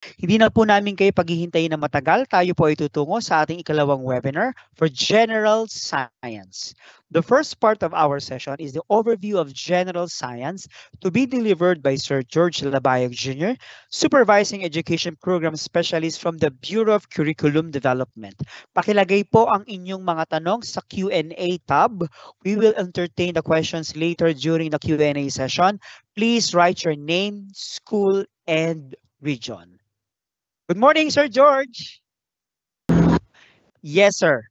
Hindi na po namin kayo paghihintayin na matagal. Tayo po ay tutungo sa ating ikalawang webinar for General Science. The first part of our session is the overview of General Science to be delivered by Sir George Labayag Jr., Supervising Education Program Specialist from the Bureau of Curriculum Development. Pakilagay po ang inyong mga tanong sa Q&A tab. We will entertain the questions later during the Q&A session. Please write your name, school, and region. Good morning, Sir George. Yes, sir.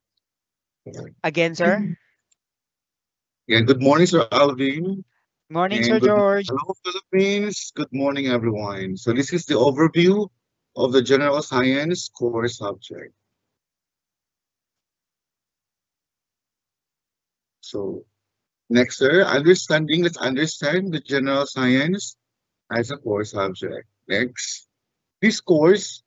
Again, sir. Yeah, good morning, Sir Alvin, Morning, and Sir good George. hello, Philippines. Good morning, everyone. So this is the overview of the general science core subject. So next, sir, let's understand the general science as a core subject. Next, this course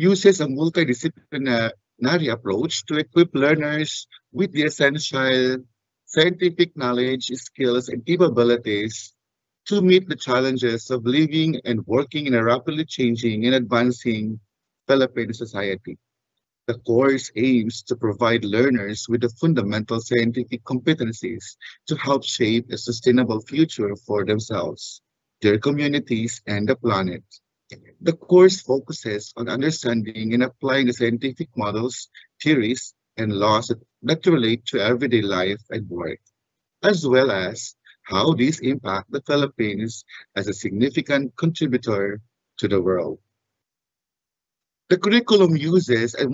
uses a multidisciplinary approach to equip learners with the essential scientific knowledge, skills, and capabilities to meet the challenges of living and working in a rapidly changing and advancing Philippine society. The course aims to provide learners with the fundamental scientific competencies to help shape a sustainable future for themselves, their communities, and the planet. The course focuses on understanding and applying the scientific models, theories, and laws that relate to everyday life and work, as well as how these impact the Philippines as a significant contributor to the world. The curriculum uses a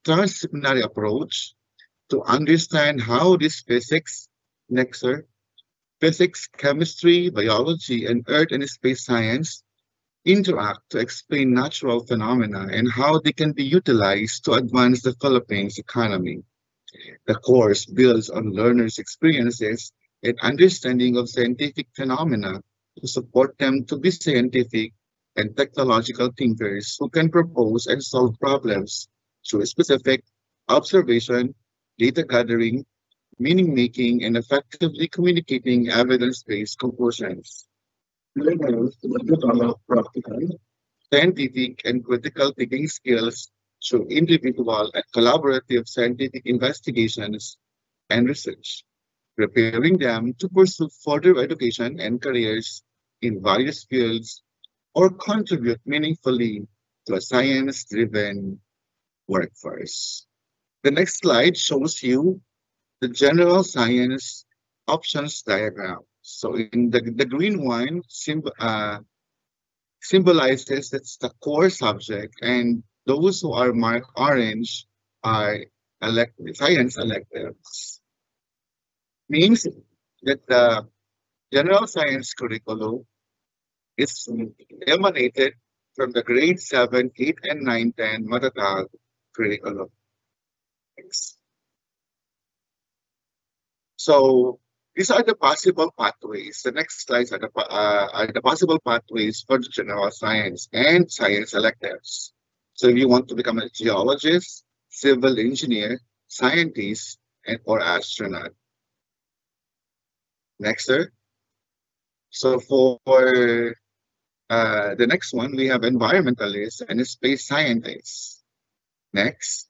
transdisciplinary approach to understand how these next sir, physics, chemistry, biology, and earth and space science interact to explain natural phenomena and how they can be utilized to advance the Philippines economy. The course builds on learners' experiences and understanding of scientific phenomena to support them to be scientific and technological thinkers who can propose and solve problems through specific observation, data gathering, meaning making, and effectively communicating evidence based conclusions. Learners will develop practical, scientific, and critical thinking skills through individual and collaborative scientific investigations and research, preparing them to pursue further education and careers in various fields or contribute meaningfully to a science-driven workforce. The next slide shows you the general science options diagram. So in the green one symbolizes that's the core subject, and those who are marked orange are science electives. Means that the general science curriculum is emanated from the grade 7, 8, and 9, 10 Matatag curriculum. So these are the possible pathways. The next slides are the possible pathways for the general science and science electives. So if you want to become a geologist, civil engineer, scientist, and or astronaut. Next, sir. So for the next one, we have environmentalist and space scientist. Next,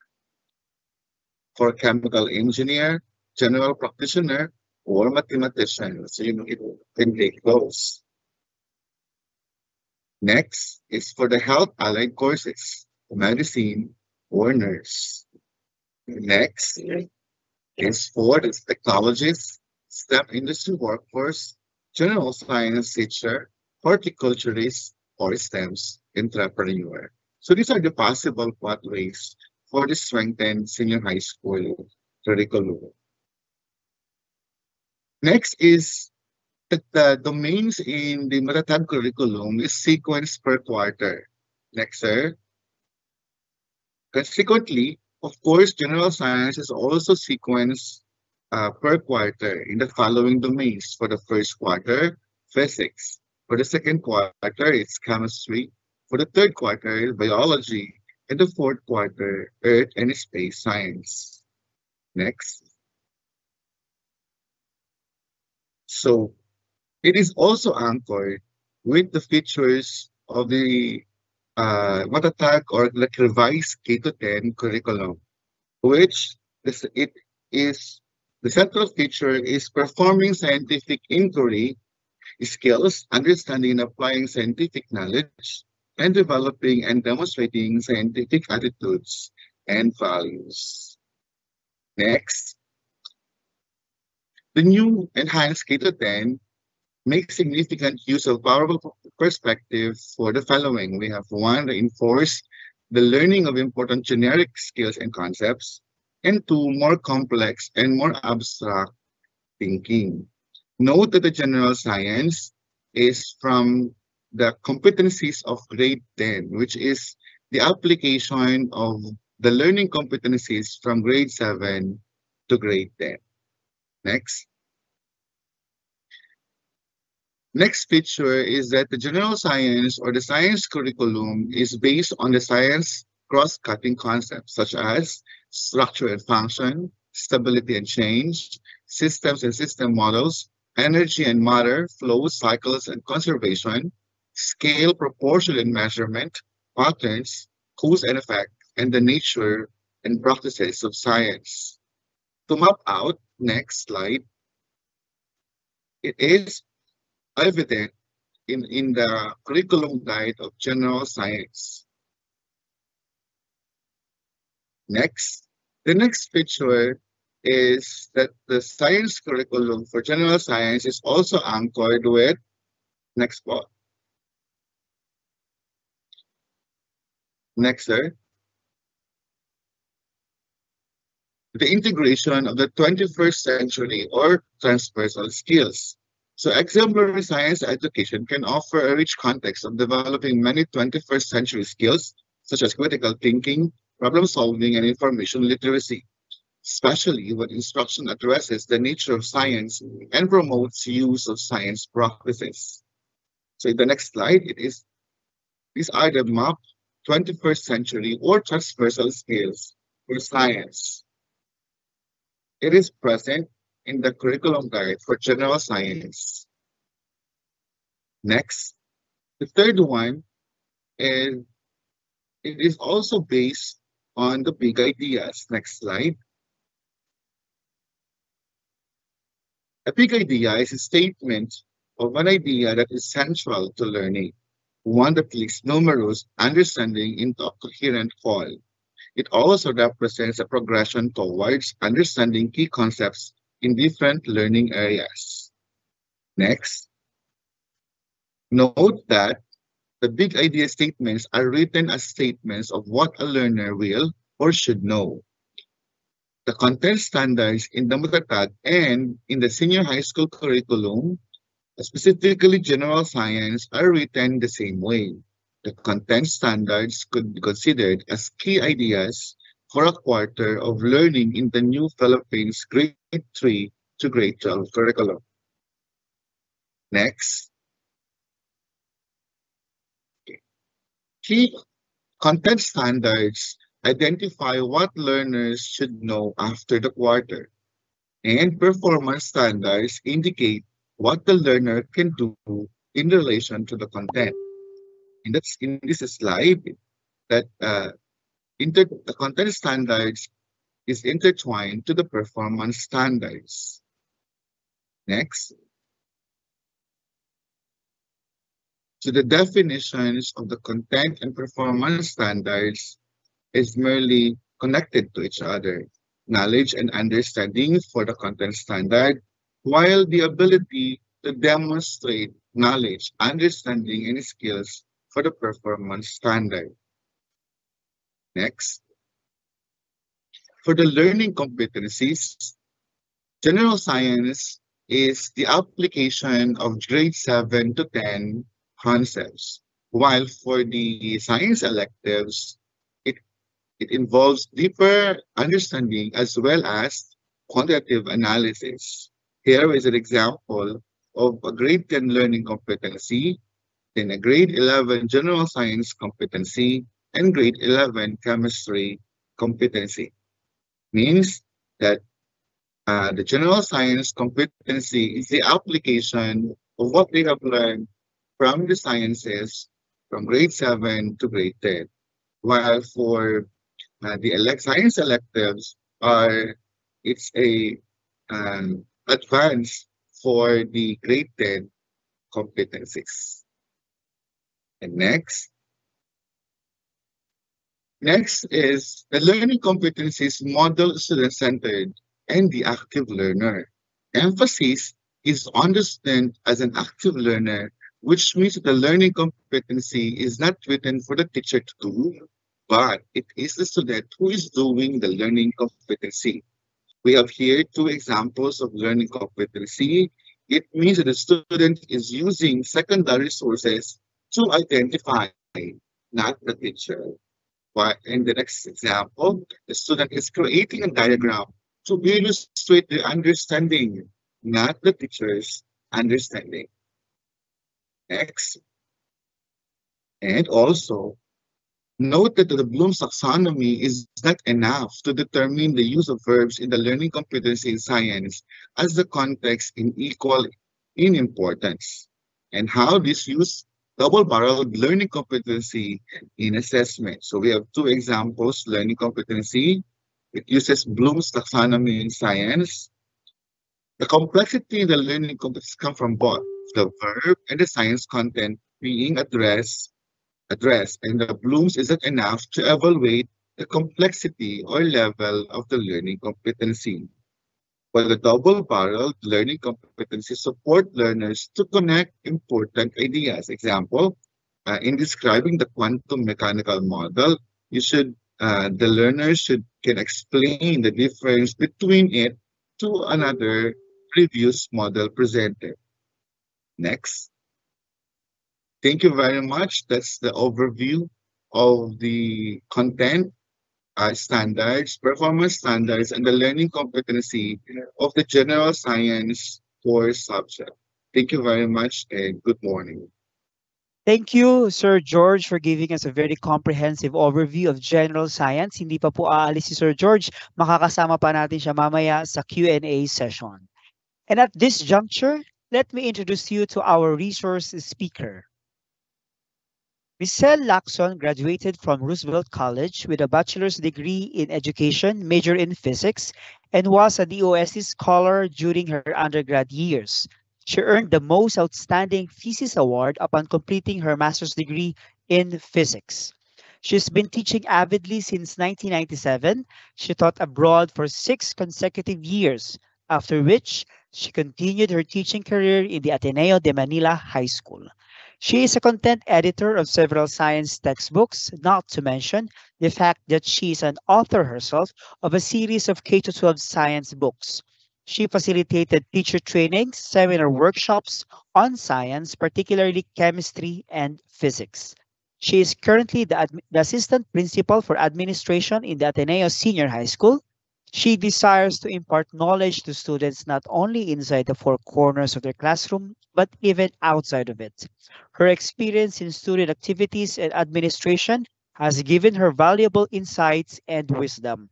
for chemical engineer, general practitioner, or mathematician. So you can take those. Next is for the health allied courses, medicine or nurse. Next is for the technologist, STEM industry workforce, general science teacher, horticulturist, or STEMs entrepreneur. So these are the possible pathways for the strengthened senior high school curriculum. Next is that the domains in the Matatag curriculum is sequenced per quarter. Next, sir. Consequently, of course, general science is also sequenced per quarter in the following domains. For the first quarter, physics. For the second quarter, it's chemistry. For the third quarter, biology. And the fourth quarter, earth and space science. Next. So it is also anchored with the features of the Matatag or like revised K-10 curriculum, which it is the central feature is performing scientific inquiry skills, understanding and applying scientific knowledge, and developing and demonstrating scientific attitudes and values. Next, the new enhanced K-10 makes significant use of powerful perspective for the following. We have one, reinforce the learning of important generic skills and concepts, and two, more complex and more abstract thinking. Note that the general science is from the competencies of grade 10, which is the application of the learning competencies from grade 7 to grade 10. Next. Next feature is that the general science or the science curriculum is based on the science cross-cutting concepts such as structure and function, stability and change, systems and system models, energy and matter, flows, cycles and conservation, scale, proportion and measurement, patterns, cause and effect, and the nature and practices of science. To map out, next slide, it is evident in the curriculum guide of general science. Next, the next feature is that the science curriculum for general science is also anchored with, next part. Next, sir. The integration of the 21st century or transversal skills. So exemplary science education can offer a rich context of developing many 21st century skills, such as critical thinking, problem solving, and information literacy, especially when instruction addresses the nature of science and promotes use of science practices. So in the next slide, these are the map 21st century or transversal skills for science. It is present in the curriculum guide for general science. Next, the third one is it is also based on the big ideas. Next slide. A big idea is a statement of an idea that is central to learning, one that leads numerous understanding into a coherent whole. It also represents a progression towards understanding key concepts in different learning areas. Next, note that the big idea statements are written as statements of what a learner will or should know. The content standards in the Matatag and in the senior high school curriculum, specifically general science, are written the same way. The content standards could be considered as key ideas for a quarter of learning in the new Philippines grade 3 to grade 12 curriculum. Next. Key content standards identify what learners should know after the quarter, and performance standards indicate what the learner can do in relation to the content. And that's in this slide that the content standards is intertwined to the performance standards. Next. So the definitions of the content and performance standards is merely connected to each other. Knowledge and understanding for the content standard, while the ability to demonstrate knowledge, understanding, and skills for the performance standard. Next. For the learning competencies, general science is the application of grade 7 to 10 concepts, while for the science electives, it involves deeper understanding as well as quantitative analysis. Here is an example of a grade 10 learning competency, then a grade 11 general science competency, and grade 11 chemistry competency. Means that the general science competency is the application of what we have learned from the sciences from grade 7 to grade 10. While for the science electives it's a advance for the grade 10 competencies. And next is the learning competencies model student-centered and the active learner. Emphasis is on the student as an active learner, which means that the learning competency is not written for the teacher to do, but it is the student who is doing the learning competency. We have here two examples of learning competency. It means that the student is using secondary sources to identify, not the teacher. But in the next example, the student is creating a diagram to illustrate the understanding, not the teacher's understanding. Next. And also, note that the Bloom's taxonomy is not enough to determine the use of verbs in the learning competency in science, as the context is equal in importance, and how this use double-barreled learning competency in assessment. So we have two examples, learning competency. It uses Bloom's taxonomy in science. The complexity in the learning competency comes from both the verb and the science content being addressed, and the Bloom's isn't enough to evaluate the complexity or level of the learning competency. While the double-barreled learning competency support learners to connect important ideas. Example, in describing the quantum mechanical model, the learner can explain the difference between it to another previous model presented. Next. Thank you very much. That's the overview of the content standards, performance standards, and the learning competency of the general science course subject. Thank you very much and good morning. Thank you, Sir George, for giving us a very comprehensive overview of general science. Hindi pa po aalis si Sir George. Makakasama pa natin siya mamaya sa Q&A session. And at this juncture, let me introduce you to our resource speaker. Michelle Lacson graduated from Roosevelt College with a bachelor's degree in education, major in physics, and was a DOST scholar during her undergrad years. She earned the Most Outstanding Thesis Award upon completing her master's degree in physics. She's been teaching avidly since 1997. She taught abroad for 6 consecutive years, after which she continued her teaching career in the Ateneo de Manila High School. She is a content editor of several science textbooks, not to mention the fact that she is an author herself of a series of K-12 science books. She facilitated teacher trainings, seminar workshops on science, particularly chemistry and physics. She is currently the assistant principal for administration in the Ateneo Senior High School. She desires to impart knowledge to students not only inside the 4 corners of their classroom, but even outside of it. Her experience in student activities and administration has given her valuable insights and wisdom.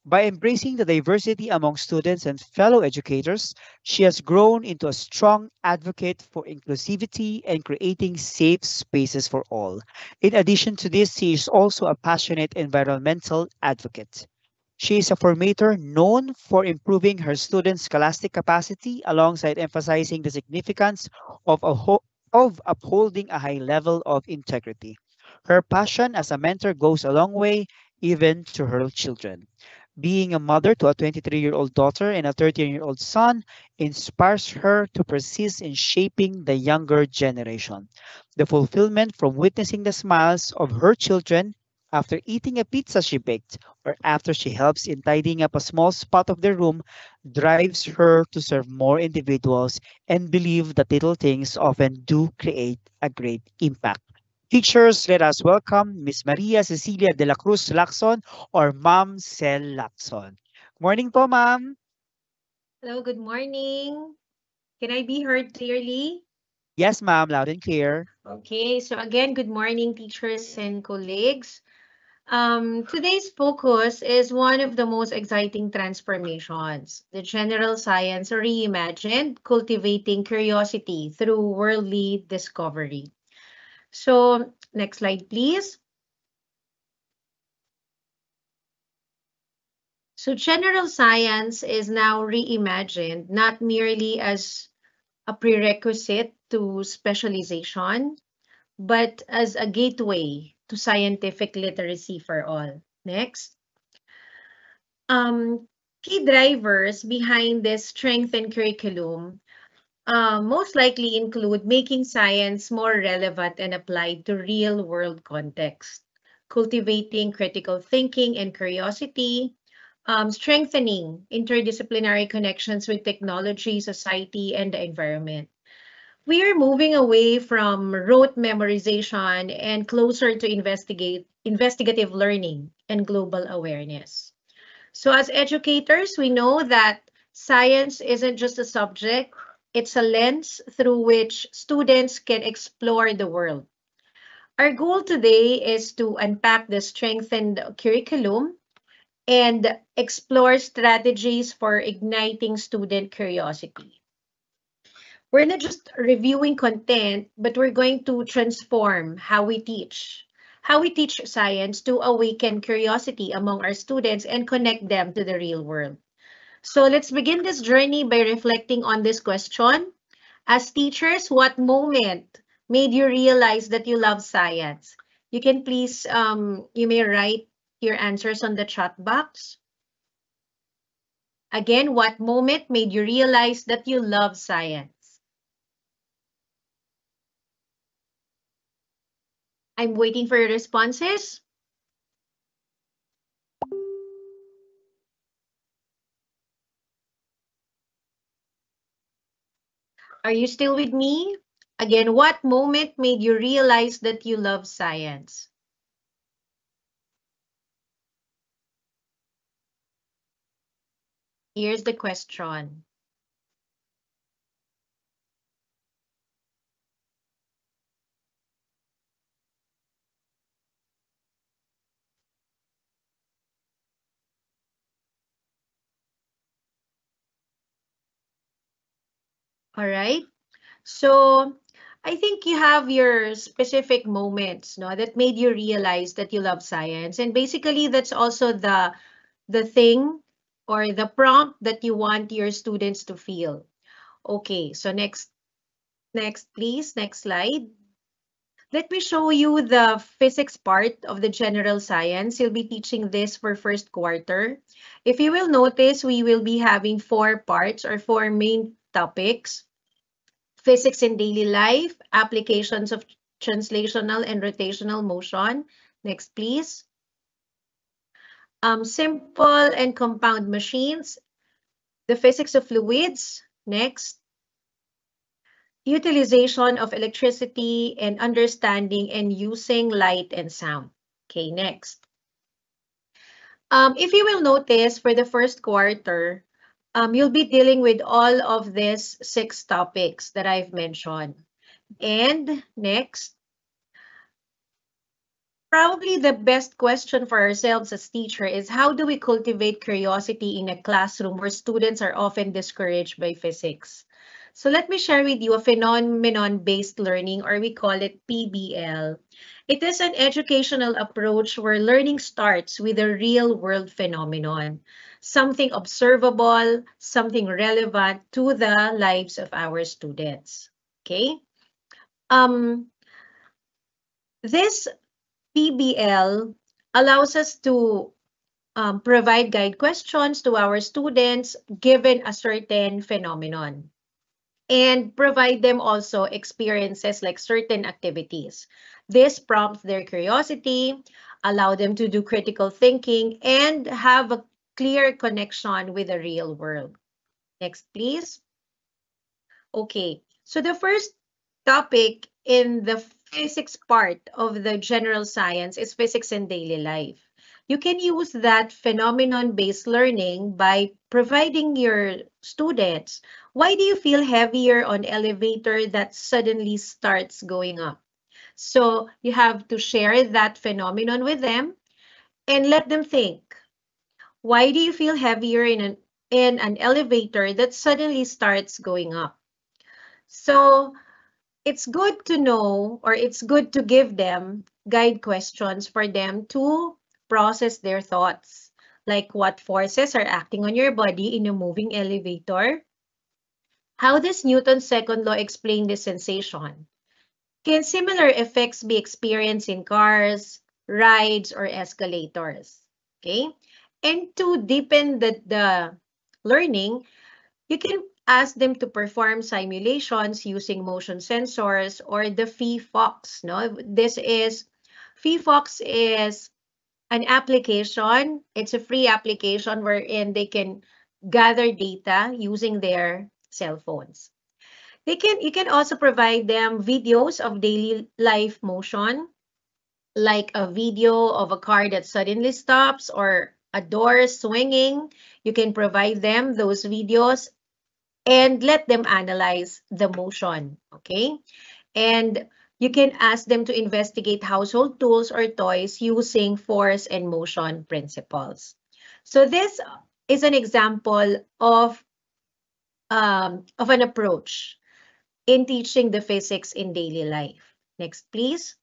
By embracing the diversity among students and fellow educators, she has grown into a strong advocate for inclusivity and creating safe spaces for all. In addition to this, she is also a passionate environmental advocate. She is a formator known for improving her students' scholastic capacity alongside emphasizing the significance of upholding a high level of integrity. Her passion as a mentor goes a long way, even to her children. Being a mother to a 23-year-old daughter and a 13-year-old son inspires her to persist in shaping the younger generation. The fulfillment from witnessing the smiles of her children after eating a pizza she baked or after she helps in tidying up a small spot of their room drives her to serve more individuals and believe that little things often do create a great impact. Teachers, let us welcome Miss Maria Cecilia de la Cruz Lacson or Ma'am Cel Lacson. Morning po, Ma'am. Hello, good morning. Can I be heard clearly? Yes, Ma'am, loud and clear. Okay, so again, good morning, teachers and colleagues. Today's focus is one of the most exciting transformations, the general science reimagined, cultivating curiosity through worldly discovery. So Next slide, please. So general science is now reimagined not merely as a prerequisite to specialization, but as a gateway to scientific literacy for all. Next. Key drivers behind this strengthened curriculum most likely include making science more relevant and applied to real-world context, cultivating critical thinking and curiosity, strengthening interdisciplinary connections with technology, society, and the environment. We are moving away from rote memorization and closer to investigative learning and global awareness. So as educators, we know that science isn't just a subject, it's a lens through which students can explore the world. Our goal today is to unpack the strengthened curriculum and explore strategies for igniting student curiosity. We're not just reviewing content, but we're going to transform how we teach science to awaken curiosity among our students and connect them to the real world. So let's begin this journey by reflecting on this question. As teachers, what moment made you realize that you love science? You can please, you may write your answers on the chat box. Again, what moment made you realize that you love science? I'm waiting for your responses. Are you still with me? Again, what moment made you realize that you love science? Here's the question. All right. So I think you have your specific moments, no, that made you realize that you love science. And basically that's also the thing or the prompt that you want your students to feel. Okay, so next please, next slide. Let me show you the physics part of the general science. You'll be teaching this for first quarter. If you will notice, we will be having 4 parts or 4 main topics. Physics in daily life, applications of translational and rotational motion. Next, please. Simple and compound machines, the physics of fluids. Next. Utilization of electricity and understanding and using light and sound. Okay, next. If you will notice, for the first quarter, you'll be dealing with all of these 6 topics that I've mentioned. And next, probably the best question for ourselves as teacher is how do we cultivate curiosity in a classroom where students are often discouraged by physics? So let me share with you a phenomenon-based learning, or we call it PBL. It is an educational approach where learning starts with a real-world phenomenon, something observable, something relevant to the lives of our students. Okay? This PBL allows us to provide guide questions to our students given a certain phenomenon and provide them also experiences like certain activities. This prompts their curiosity, allow them to do critical thinking, and have a clear connection with the real world. Next, please. Okay, so the first topic in the physics part of the general science is physics in daily life. You can use that phenomenon-based learning by providing your students, why do you feel heavier on elevator that suddenly starts going up? So you have to share that phenomenon with them and let them think, why do you feel heavier in an elevator that suddenly starts going up? So it's good to know, or it's good to give them guide questions for them to process their thoughts, like what forces are acting on your body in a moving elevator. How does Newton's second law explain this sensation? Can similar effects be experienced in cars, rides, or escalators? Okay. And to deepen the learning, you can ask them to perform simulations using motion sensors or the phi-phox. No, phi-phox is an application. It's a free application wherein they can gather data using their cell phones. You can also provide them videos of daily life motion, like a video of a car that suddenly stops or a door swinging. You can provide them those videos and let them analyze the motion, okay? And you can ask them to investigate household tools or toys using force and motion principles. So this is an example of an approach in teaching the physics in daily life. Next, please.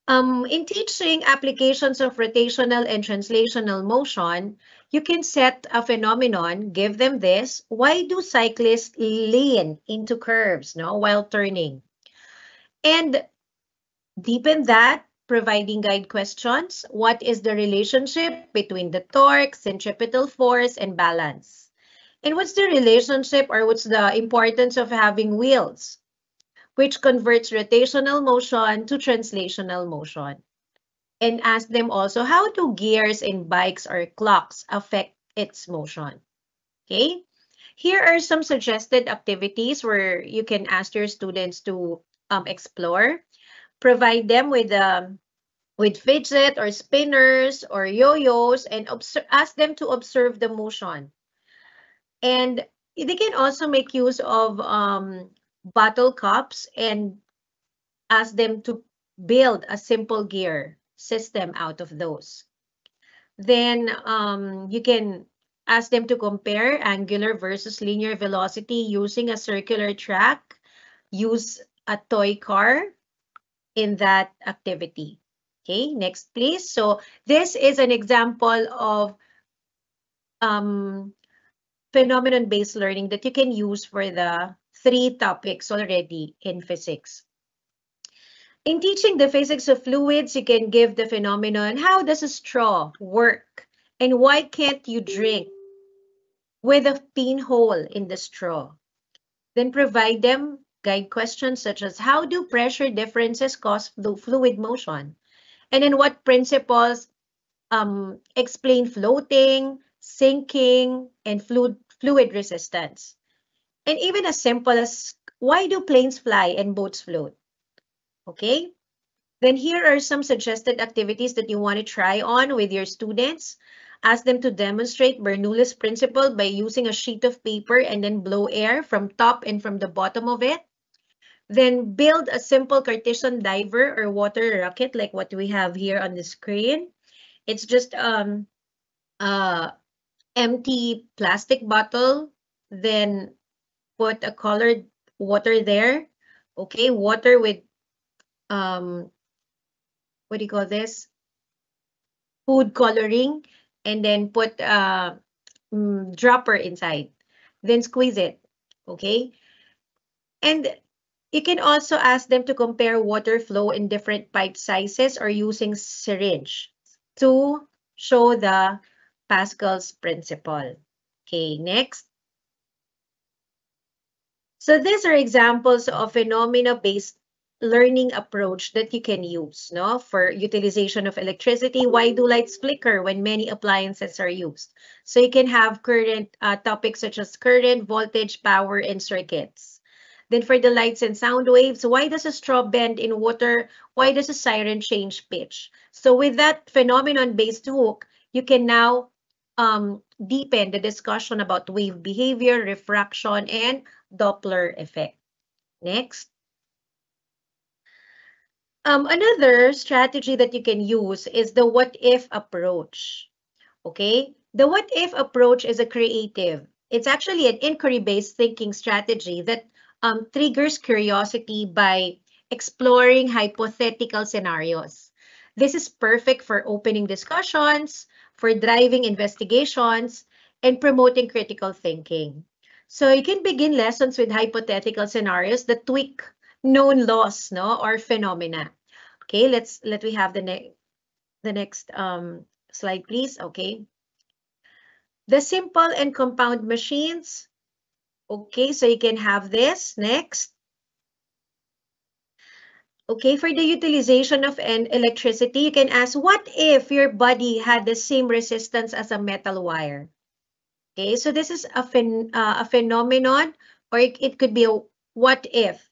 In teaching applications of rotational and translational motion, you can set a phenomenon, give them this. Why do cyclists lean into curves, no, while turning? And deepen that, providing guide questions. What is the relationship between the torque, centripetal force, and balance? And what's the relationship, or what's the importance of having wheels, which converts rotational motion to translational motion? And ask them also, how do gears in bikes or clocks affect its motion? Okay. Here are some suggested activities where you can ask your students to explore. Provide them with fidget or spinners or yo-yos, and ask them to observe the motion. And they can also make use of bottle cups and ask them to build a simple gear system out of those. Then you can ask them to compare angular versus linear velocity using a circular track. Use a toy car in that activity. Okay, next please. So this is an example of phenomenon-based learning that you can use for the 3 topics already in physics. In teaching the physics of fluids, you can give the phenomenon, how does a straw work? And why can't you drink with a pinhole in the straw? Then provide them guide questions such as, how do pressure differences cause fluid motion? And then what principles explain floating, sinking, and fluid resistance? And even as simple as, why do planes fly and boats float? Okay. Then here are some suggested activities that you want to try on with your students. Ask them to demonstrate Bernoulli's principle by using a sheet of paper and then blow air from top and from the bottom of it. Then build a simple Cartesian diver or water rocket like what we have here on the screen. It's just empty plastic bottle, then put a colored water there. Okay, water with what do you call this? Food coloring, and then put a dropper inside. Then squeeze it. Okay, and you can also ask them to compare water flow in different pipe sizes or using syringe to show the Pascal's principle. Okay, next. So these are examples of phenomena-based learning approach that you can use, no, for utilization of electricity. Why do lights flicker when many appliances are used? So you can have current topics such as current, voltage, power, and circuits. Then for the lights and sound waves, why does a straw bend in water? Why does a siren change pitch? So with that phenomenon-based hook, you can now deepen the discussion about wave behavior, refraction, and Doppler effect. Next. Another strategy that you can use is the what-if approach. Okay, the what-if approach is a creative. It's actually an inquiry-based thinking strategy that triggers curiosity by exploring hypothetical scenarios. This is perfect for opening discussions, for driving investigations, and promoting critical thinking. So you can begin lessons with hypothetical scenarios that tweak known laws, no, or phenomena. Okay, let we have the next slide, please. Okay, the simple and compound machines. Okay, so you can have this next. Okay, for the utilization of electricity, you can ask, what if your body had the same resistance as a metal wire? Okay, so this is a phenomenon, or it could be a what if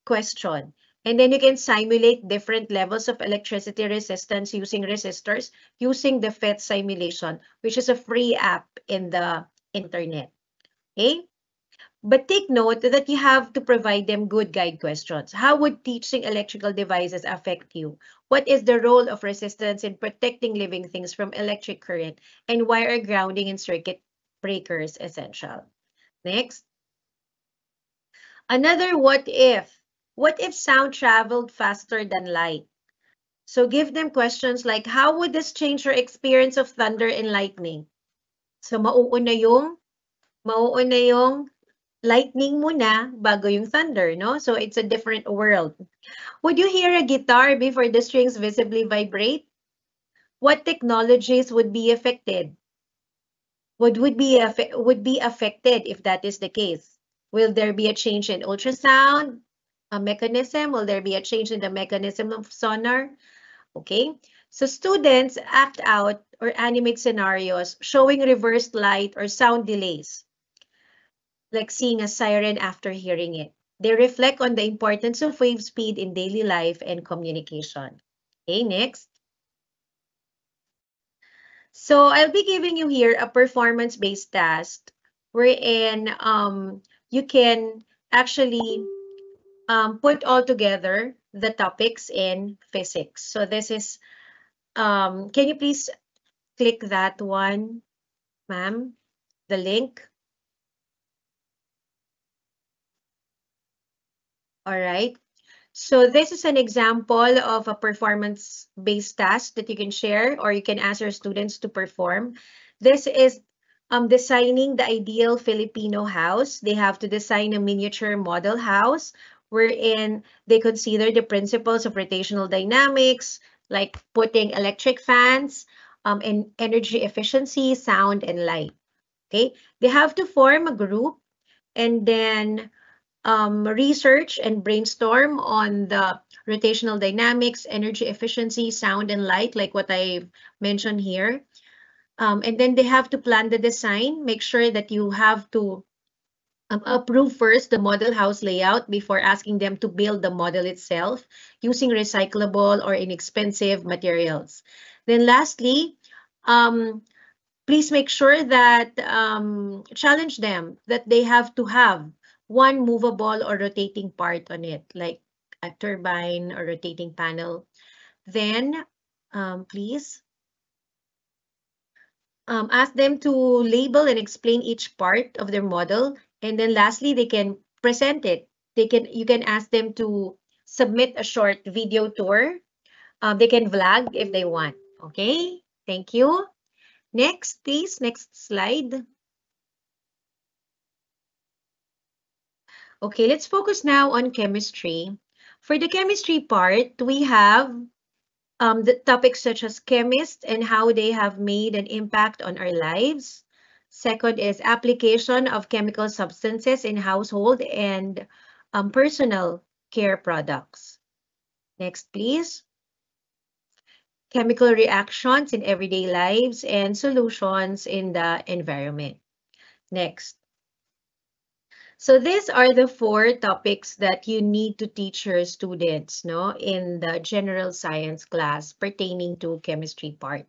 question. And then you can simulate different levels of electricity resistance using resistors, using the FET simulation, which is a free app in the internet. Okay? But take note that you have to provide them good guide questions. How would teaching electrical devices affect you? What is the role of resistance in protecting living things from electric current? And why are grounding and circuit breakers essential? Next. Another what if. What if sound traveled faster than light? So give them questions like, how would this change your experience of thunder and lightning? So mauuna yung lightning muna bago yung thunder, no? So it's a different world. Would you hear a guitar before the strings visibly vibrate? What technologies would be affected? Would be affected if that is the case? Will there be a change in ultrasound mechanism? Will there be a change in the mechanism of sonar? Okay, so students act out or animate scenarios showing reversed light or sound delays, like seeing a siren after hearing it. They reflect on the importance of wave speed in daily life and communication. Okay, next. So I'll be giving you here a performance-based task wherein you can actually put all together the topics in physics. So this is, can you please click that one, ma'am, the link? All right. So this is an example of a performance-based task that you can share or you can ask your students to perform. This is designing the ideal Filipino house. They have to design a miniature model house wherein they consider the principles of rotational dynamics, like putting electric fans, and energy efficiency, sound, and light. Okay, they have to form a group and then research and brainstorm on the rotational dynamics, energy efficiency, sound, and light, like what I mentioned here. And then they have to plan the design, make sure that you have to approve first the model house layout before asking them to build the model itself using recyclable or inexpensive materials. Then lastly, please make sure that challenge them that they have to have one movable or rotating part on it, like a turbine or rotating panel. Then please ask them to label and explain each part of their model. And then lastly, they can present it. You can ask them to submit a short video tour. They can vlog if they want. Okay, thank you. Next, please, next slide. Okay, let's focus now on chemistry. For the chemistry part, we have the topics such as chemists and how they have made an impact on our lives. Second is application of chemical substances in household and personal care products. Next, please. Chemical reactions in everyday lives and solutions in the environment. Next. So these are the 4 topics that you need to teach your students, no, in the general science class pertaining to chemistry part.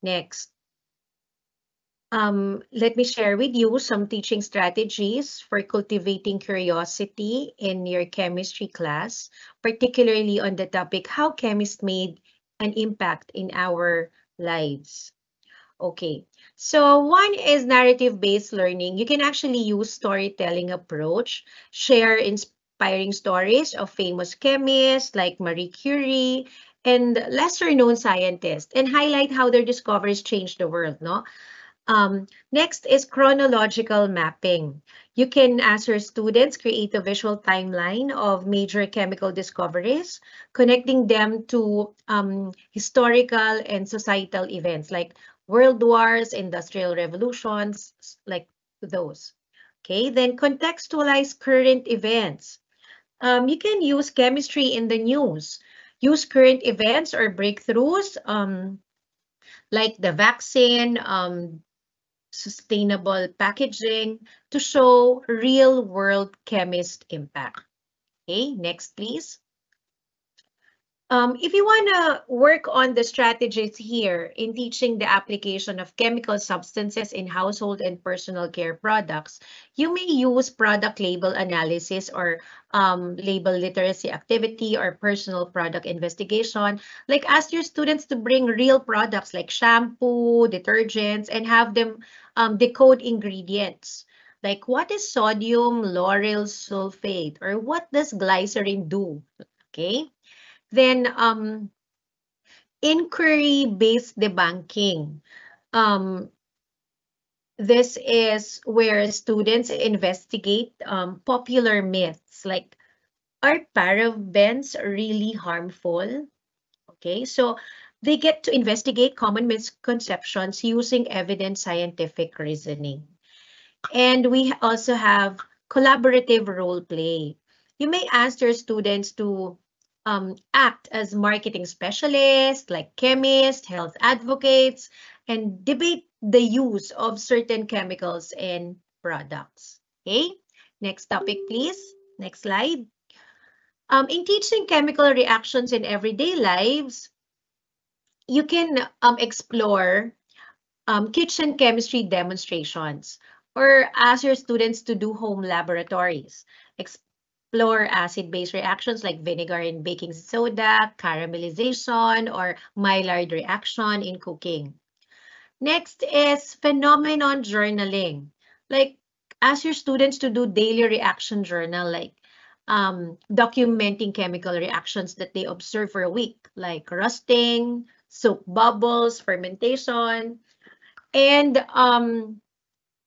Next. Let me share with you some teaching strategies for cultivating curiosity in your chemistry class, particularly on the topic how chemists made an impact in our lives. Okay, so one is narrative-based learning. You can actually use storytelling approach, share inspiring stories of famous chemists like Marie Curie and lesser-known scientists, and highlight how their discoveries changed the world, no? Next is chronological mapping. You can ask your students create a visual timeline of major chemical discoveries, connecting them to historical and societal events like world wars, industrial revolutions, like those. Okay, then contextualize current events. You can use chemistry in the news. Use current events or breakthroughs like the vaccine, sustainable packaging to show real world chemist impact. Okay, next please. If you want to work on the strategies here in teaching the application of chemical substances in household and personal care products, you may use product label analysis or label literacy activity or personal product investigation. Like ask your students to bring real products like shampoo, detergents, and have them decode ingredients. Like what is sodium lauryl sulfate or what does glycerin do? Okay. Then inquiry-based debunking. Um, this is where students investigate popular myths like, are parabens really harmful? Okay, so they get to investigate common misconceptions using evidence scientific reasoning. And we also have collaborative role play. You may ask your students to act as marketing specialists, like chemists, health advocates, and debate the use of certain chemicals in products. Okay, next topic, please. Next slide. In teaching chemical reactions in everyday lives, you can explore kitchen chemistry demonstrations or ask your students to do home laboratories. Explore acid-base reactions like vinegar in baking soda, caramelization, or Maillard reaction in cooking. Next is phenomenon journaling. Like ask your students to do daily reaction journal, like documenting chemical reactions that they observe for a week, like rusting, soap bubbles, fermentation, and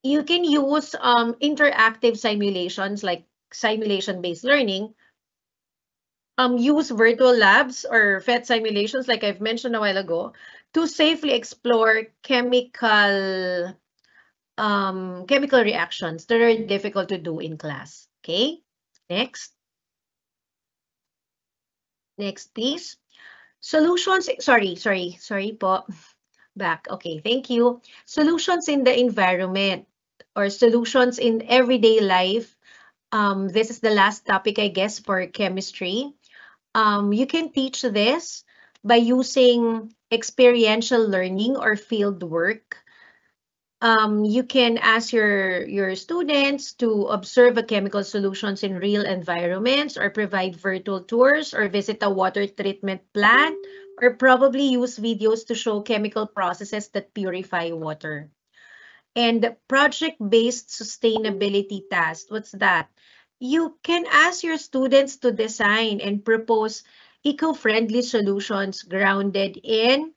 you can use interactive simulations like simulation-based learning. Use virtual labs or PhET simulations, like I've mentioned a while ago, to safely explore chemical reactions that are difficult to do in class. Okay, next. Next, please. Solutions, sorry po. Back. Okay, thank you. Solutions in the environment or solutions in everyday life. This is the last topic, I guess, for chemistry. You can teach this by using experiential learning or field work. You can ask your students to observe a chemical solutions in real environments or provide virtual tours or visit a water treatment plant or probably use videos to show chemical processes that purify water. And project-based sustainability tasks, what's that? You can ask your students to design and propose eco-friendly solutions grounded in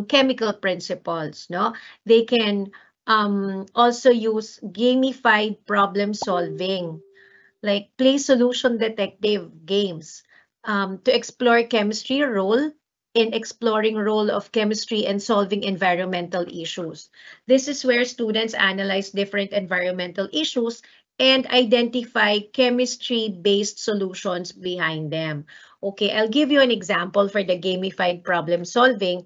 chemical principles, no? They can also use gamified problem solving, like play solution detective games to explore chemistry role in exploring role of chemistry and solving environmental issues. This is where students analyze different environmental issues and identify chemistry-based solutions behind them. Okay, I'll give you an example for the gamified problem solving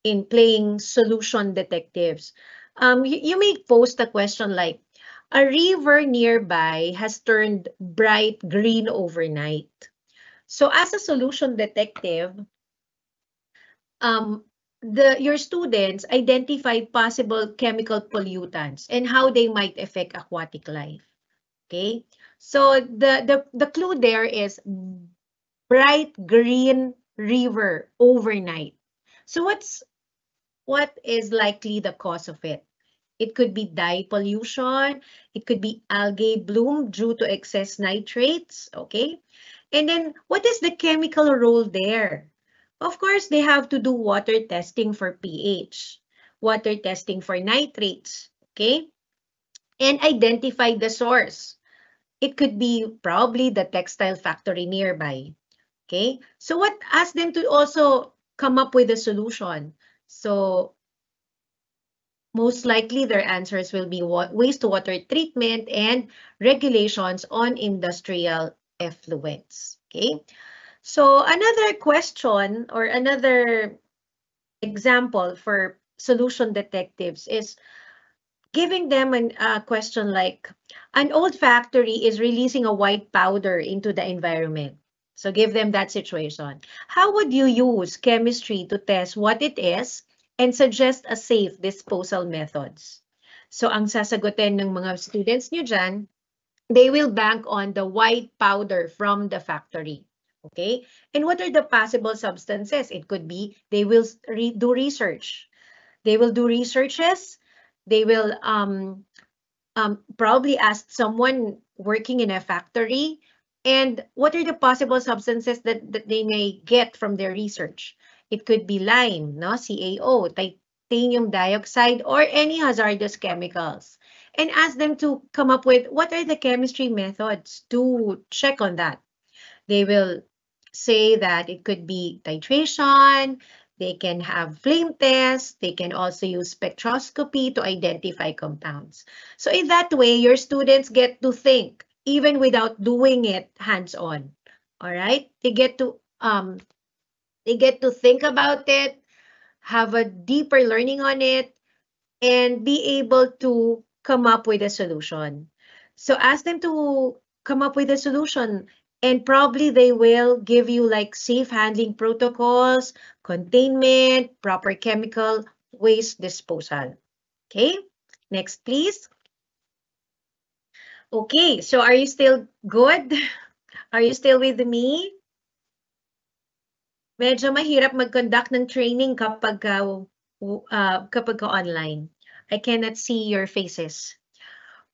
in playing solution detectives. You may post a question like, a river nearby has turned bright green overnight. So as a solution detective, your students identify possible chemical pollutants and how they might affect aquatic life. Okay, so the clue there is bright green river overnight. So what is likely the cause of it? It could be dye pollution. It could be algae bloom due to excess nitrates. Okay. And then what is the chemical role there? Of course, they have to do water testing for pH, water testing for nitrates. Okay. And identify the source. It could be probably the textile factory nearby. Okay. So what ask them to also come up with a solution. So most likely their answers will be wastewater treatment and regulations on industrial effluents. Okay. So another question or another example for solution detectives is giving them a question like, an old factory is releasing a white powder into the environment. So give them that situation. How would you use chemistry to test what it is and suggest a safe disposal methods? So ang sasagutin ng mga students nyo dyan, they will bank on the white powder from the factory. Okay? And what are the possible substances? It could be they will do research. They will do researches. They will probably ask someone working in a factory, and what are the possible substances that they may get from their research? It could be lime, no? CaO, titanium dioxide, or any hazardous chemicals. And ask them to come up with what are the chemistry methods to check on that. They will say that it could be titration, they can have flame tests, they can also use spectroscopy to identify compounds. So in that way, your students get to think even without doing it hands-on. All right? They get to think about it, have a deeper learning on it, and be able to come up with a solution. So ask them to come up with a solution, and probably they will give you like safe handling protocols, containment, proper chemical waste disposal. Okay, next please. Okay, so are you still good? Are you still with me? Medyo mahirap mag-conduct ng training kapag online. I cannot see your faces.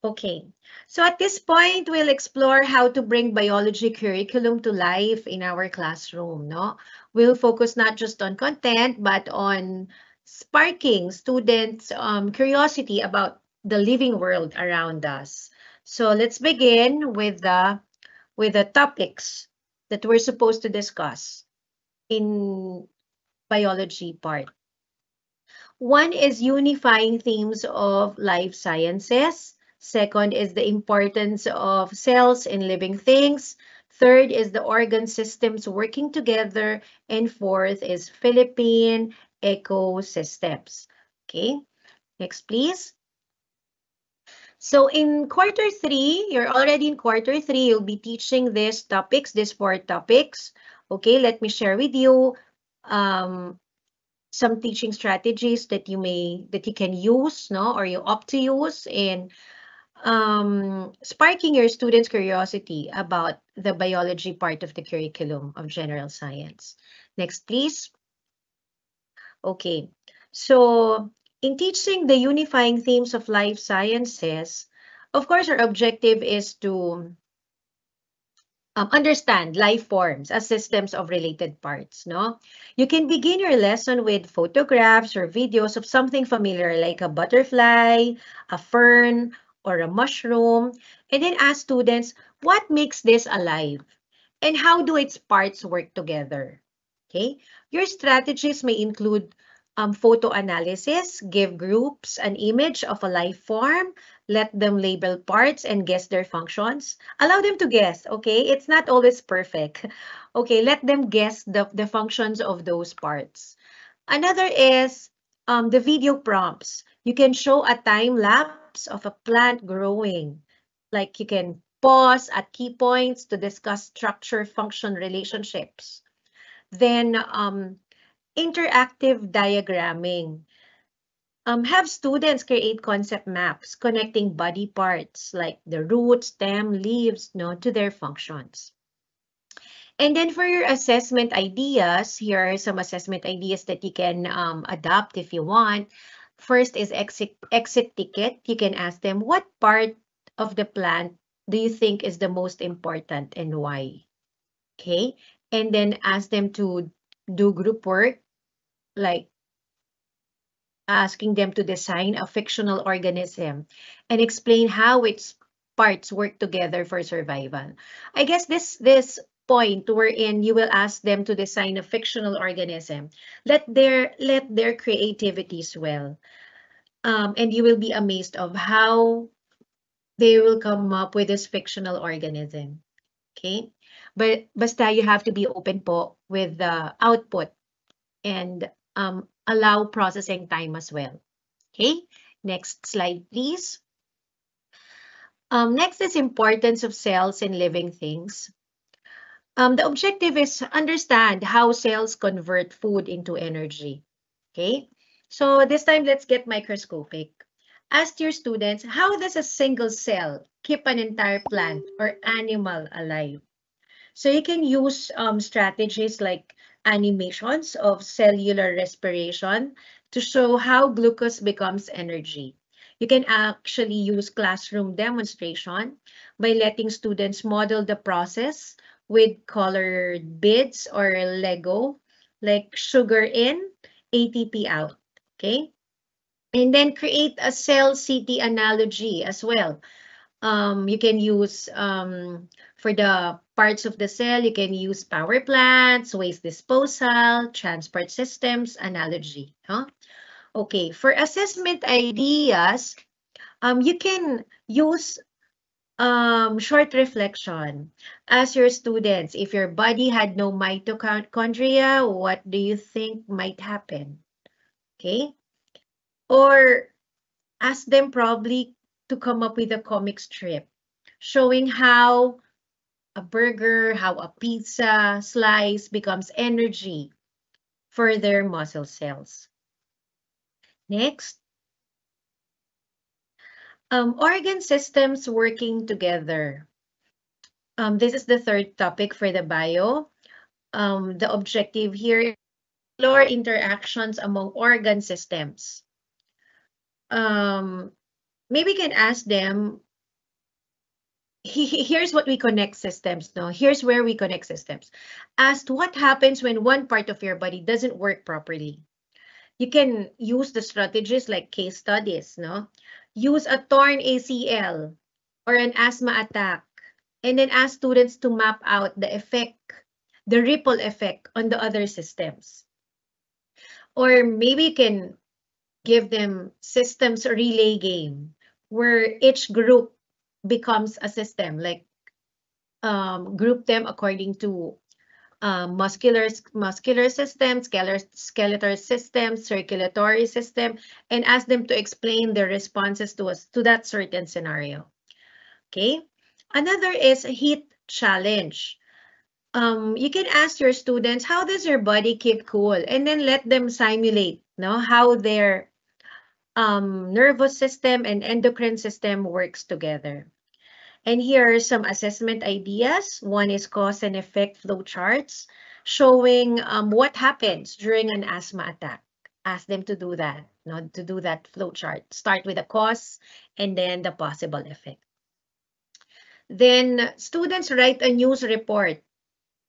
Okay, so at this point, we'll explore how to bring biology curriculum to life in our classroom, no? We'll focus not just on content, but on sparking students' curiosity about the living world around us. So let's begin with the topics that we're supposed to discuss in biology part. One is unifying themes of life sciences. Second is the importance of cells in living things. Third is the organ systems working together. And fourth is Philippine ecosystems. Okay, next please. So in quarter 3, you're already in quarter 3, you'll be teaching these topics, these 4 topics. Okay, let me share with you some teaching strategies that you can use, no, or you opt to use in sparking your students' curiosity about the biology part of the curriculum of general science. Next, please. Okay, so in teaching the unifying themes of life sciences, of course, our objective is to understand life forms as systems of related parts, no? You can begin your lesson with photographs or videos of something familiar like a butterfly, a fern, or a mushroom, and then ask students, what makes this alive? And how do its parts work together? Okay? Your strategies may include photo analysis, give groups an image of a life form, let them label parts and guess their functions. Allow them to guess, okay? It's not always perfect. Okay, let them guess the functions of those parts. Another is the video prompts. You can show a time lapse of a plant growing. Like you can pause at key points to discuss structure-function relationships. Then interactive diagramming. Have students create concept maps connecting body parts like the roots, stem, leaves, no, to their functions. And then for your assessment ideas, here are some assessment ideas that you can adopt if you want. First is exit ticket. You can ask them, what part of the plant do you think is the most important and why? Okay. And then ask them to do group work, like asking them to design a fictional organism and explain how its parts work together for survival. I guess this point wherein you will ask them to design a fictional organism, let their creativity swell. And you will be amazed of how they will come up with this fictional organism. Okay? But basta you have to be open po with the output and allow processing time as well. Okay, next slide, please. Next is importance of cells in living things. The objective is understand how cells convert food into energy. Okay, so this time let's get microscopic. Ask your students, how does a single cell keep an entire plant or animal alive? So you can use strategies like animations of cellular respiration to show how glucose becomes energy. You can actually use classroom demonstration by letting students model the process with colored beads or Lego, like sugar in, ATP out. Okay? And then create a cell city analogy as well. You can use for the parts of the cell, you can use power plants, waste disposal, transport systems, analogy. Huh? Okay, for assessment ideas, you can use short reflection. Ask your students, if your body had no mitochondria, what do you think might happen? Okay, or ask them probably to come up with a comic strip showing how a burger, how a pizza slice becomes energy for their muscle cells. Next, organ systems working together. This is the third topic for the bio. The objective here is explore interactions among organ systems. Maybe you can ask them, here's what we connect systems. No, here's where we connect systems. Ask what happens when one part of your body doesn't work properly. You can use the strategies like case studies. No, use a torn ACL or an asthma attack, and then ask students to map out the effect, the ripple effect on the other systems. Or maybe you can give them systems relay game where each group becomes a system, like group them according to muscular system, skeletal system, circulatory system, and ask them to explain their responses to that certain scenario. Okay. Another is heat challenge. You can ask your students, how does your body keep cool? And then let them simulate, how their nervous system and endocrine system works together. And here are some assessment ideas. One is cause and effect flow charts, showing what happens during an asthma attack. Ask them to do that, to do that flow chart. Start with the cause and then the possible effect. Then students write a news report,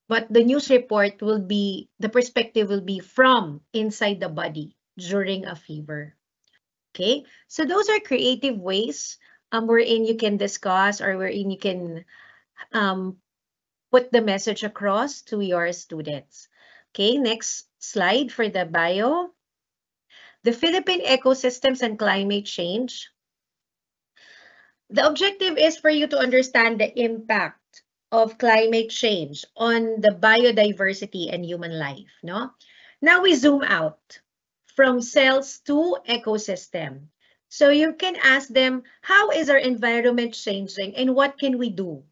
but the news report will be, the perspective will be from inside the body during a fever. Okay, so those are creative ways wherein you can discuss or wherein you can put the message across to your students. Okay, next slide for the bio. The Philippine ecosystems and climate change. The objective is for you to understand the impact of climate change on the biodiversity and human life. No? Now we zoom out from cells to ecosystem. So you can ask them, how is our environment changing and what can we do?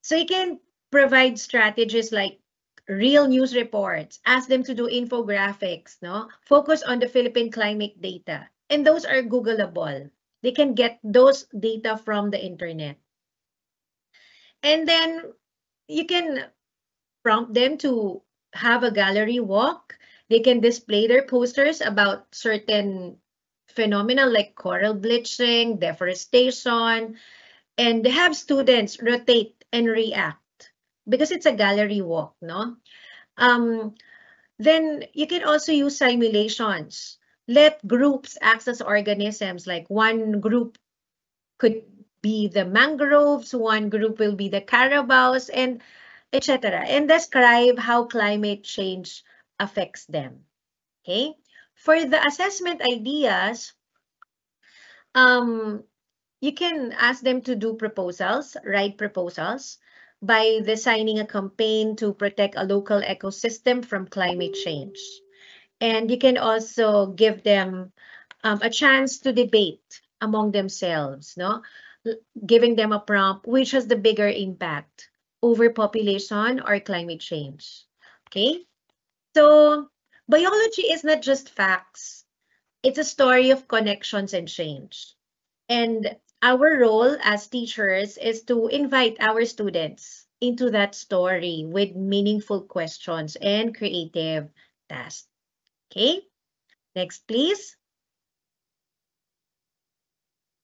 So you can provide strategies like real news reports, ask them to do infographics, focus on the Philippine climate data. And those are Googleable. They can get those data from the internet. And then you can prompt them to have a gallery walk. They can display their posters about certain phenomena like coral bleaching, deforestation, and have students rotate and react because it's a gallery walk, no? Um, then you can also use simulations. Let groups act as organisms, like one group could be the mangroves, one group will be the carabaos, and etc. And describe how climate change affects them. Okay? For the assessment ideas, um, you can ask them to do proposals, write proposals, by designing a campaign to protect a local ecosystem from climate change. And you can also give them a chance to debate among themselves, no? Giving them a prompt, which has the bigger impact, overpopulation or climate change. Okay? So biology is not just facts. It's a story of connections and change. And our role as teachers is to invite our students into that story with meaningful questions and creative tasks. Okay? Next, please.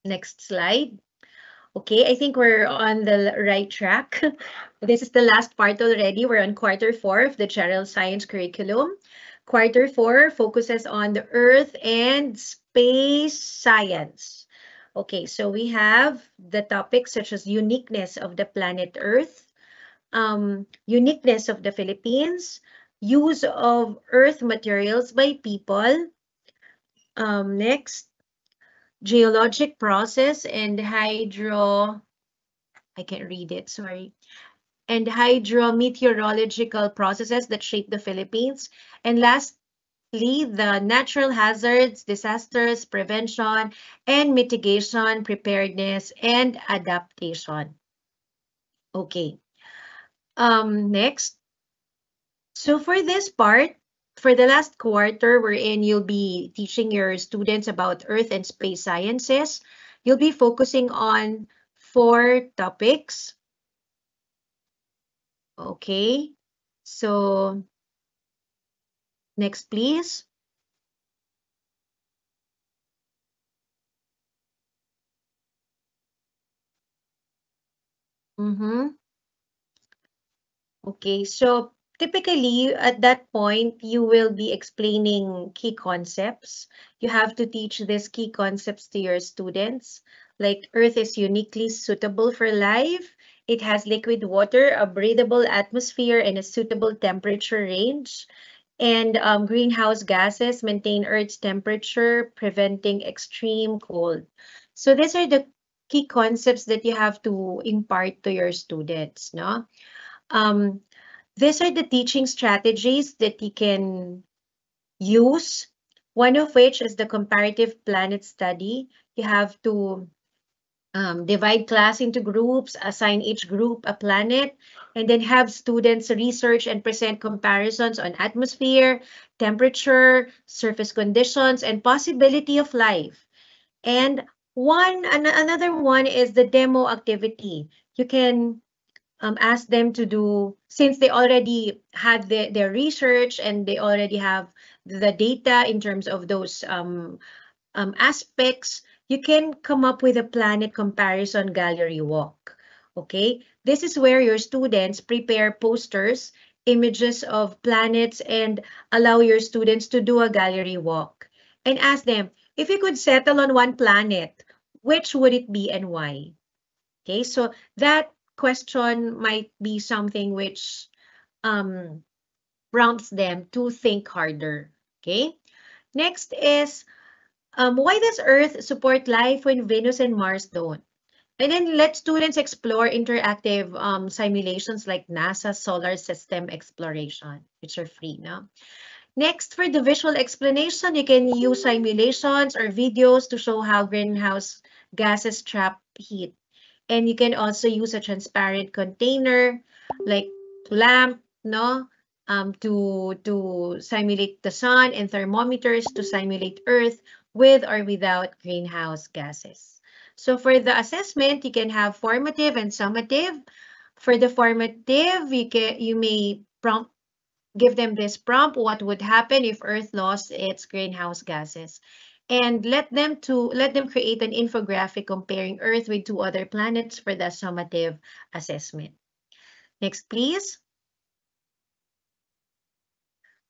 Next slide. Okay, I think we're on the right track. This is the last part already. We're on quarter 4 of the general science curriculum. Quarter 4 focuses on the Earth and space science. Okay, so we have the topics such as uniqueness of the planet Earth, uniqueness of the Philippines, use of Earth materials by people. Next, geologic process and I can't read it, sorry. And hydrometeorological processes that shape the Philippines. And lastly, the natural hazards, disasters, prevention, and mitigation, preparedness, and adaptation. Okay. Next. So for this part, for the last quarter wherein you'll be teaching your students about Earth and space sciences, you'll be focusing on 4 topics. Okay, so next, please. Okay, so typically at that point, you will be explaining key concepts. You have to teach these key concepts to your students. Like Earth is uniquely suitable for life. It has liquid water, a breathable atmosphere, and a suitable temperature range. And greenhouse gases maintain Earth's temperature, preventing extreme cold. So these are the key concepts that you have to impart to your students, no? These are the teaching strategies that you can use. One of which is the comparative planet study. You have to divide class into groups, assign each group a planet, and then have students research and present comparisons on atmosphere, temperature, surface conditions, and possibility of life. And another one is the demo activity. You can ask them to do, since they already had their research and they already have the data in terms of those aspects, you can come up with a planet comparison gallery walk. Okay, this is where your students prepare posters, images of planets, and allow your students to do a gallery walk and ask them, if you could settle on one planet, which would it be and why? Okay, so that question might be something which prompts them to think harder. Okay, next is why does Earth support life when Venus and Mars don't? And then let students explore interactive simulations like NASA Solar System Exploration, which are free now. Next, for the visual explanation, you can use simulations or videos to show how greenhouse gases trap heat. And you can also use a transparent container like lamp, no? To simulate the sun, and thermometers to simulate Earth with or without greenhouse gases. So for the assessment, you can have formative and summative. For the formative, you may give them this prompt: what would happen if Earth lost its greenhouse gases? And let them create an infographic comparing Earth with 2 other planets for the summative assessment. Next, please.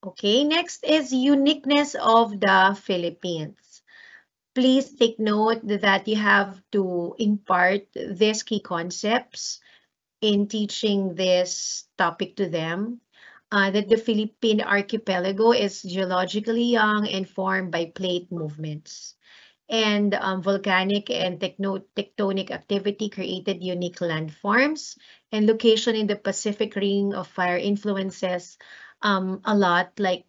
Okay, next is uniqueness of the Philippines. Please take note that you have to impart these key concepts in teaching this topic to them. That the Philippine archipelago is geologically young and formed by plate movements. And volcanic and tectonic activity created unique landforms, and location in the Pacific Ring of Fire influences a lot, like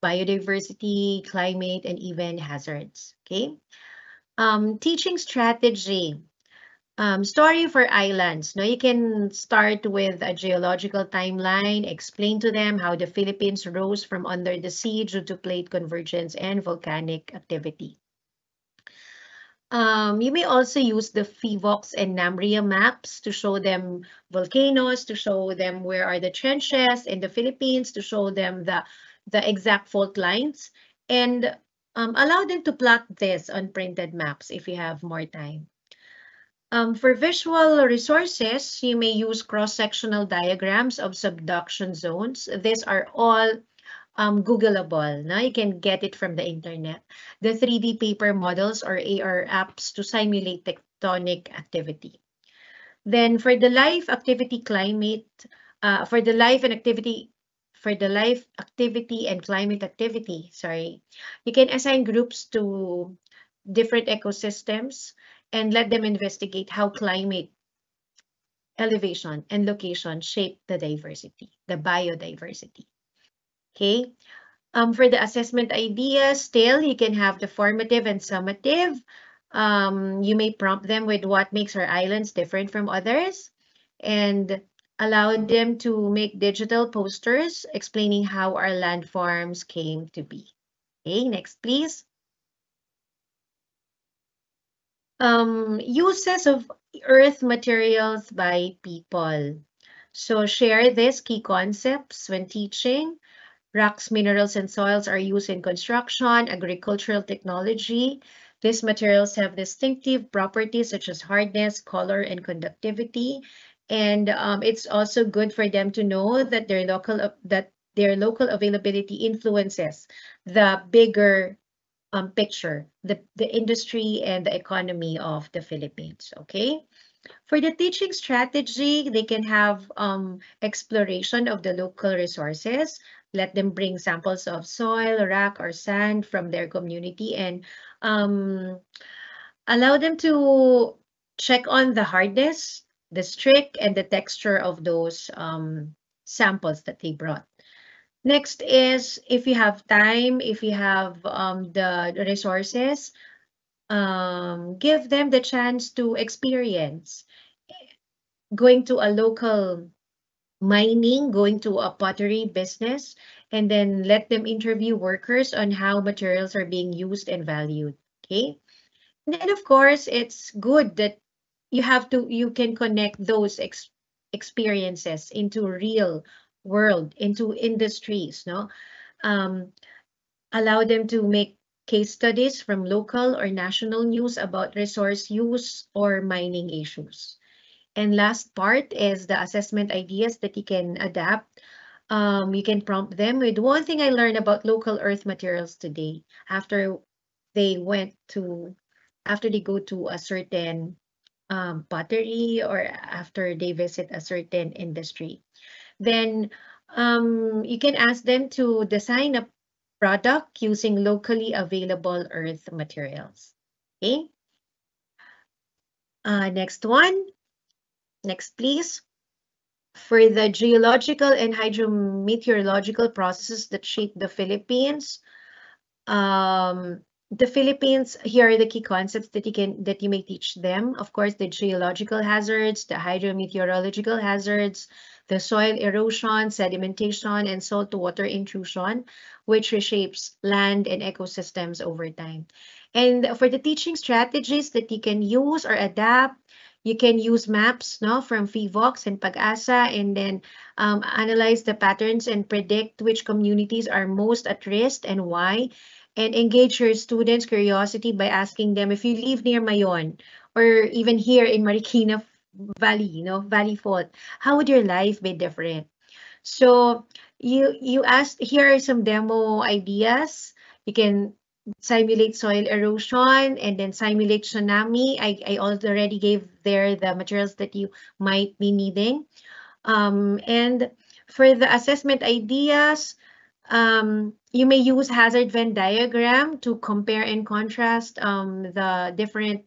biodiversity, climate, and even hazards. Okay. Teaching strategy. Story for islands. Now you can start with a geological timeline, explain to them how the Philippines rose from under the sea due to plate convergence and volcanic activity. You may also use the PHIVOX and NAMRIA maps to show them volcanoes, to show them where are the trenches in the Philippines, to show them the exact fault lines, and allow them to plot this on printed maps if you have more time. For visual resources, you may use cross-sectional diagrams of subduction zones. These are all Googleable. Now you can get it from the internet. The 3D paper models or AR apps to simulate tectonic activity. Then for the life activity climate, for the life activity and climate activity, sorry, you can assign groups to different ecosystems and let them investigate how climate, elevation, and location shape the biodiversity. Okay. For the assessment ideas, still, you can have the formative and summative. You may prompt them with what makes our islands different from others, and allow them to make digital posters explaining how our landforms came to be. Okay, next, please. Uses of earth materials by people. So share these key concepts when teaching. Rocks, minerals, and soils are used in construction, agricultural technology. These materials have distinctive properties such as hardness, color, and conductivity. And it's also good for them to know that their local availability influences the bigger picture, the industry and the economy of the Philippines. Okay. For the teaching strategy, they can have exploration of the local resources. Let them bring samples of soil, rock, or sand from their community, and allow them to check on the hardness, the streak, and the texture of those samples that they brought. Next is, if you have time, if you have the resources, give them the chance to experience going to a local mining, going to a pottery business, and then let them interview workers on how materials are being used and valued. Okay. And then of course, it's good that you can connect those experiences into real world, into industries, no? Allow them to make case studies from local or national news about resource use or mining issues. And last part is the assessment ideas that you can adapt. You can prompt them with one thing I learned about local earth materials today after they go to a certain pottery or after they visit a certain industry. Then you can ask them to design a product using locally available earth materials. Okay. Next one. Next, please. For the geological and hydrometeorological processes that shape the Philippines, here are the key concepts that you may teach them. Of course, the geological hazards, the hydrometeorological hazards, the soil erosion, sedimentation, and saltwater intrusion, which reshapes land and ecosystems over time. And for the teaching strategies that you can use or adapt, You can use maps, no, from PHIVOX and Pag-asa, and then analyze the patterns and predict which communities are most at risk and why, and engage your students' curiosity by asking them, if you live near Mayon or even here in Marikina Valley, Valley Fault, how would your life be different? So you asked, here are some demo ideas. You can simulate soil erosion and then simulate tsunami. I already gave there the materials that you might be needing. And for the assessment ideas, you may use hazard Venn diagram to compare and contrast the different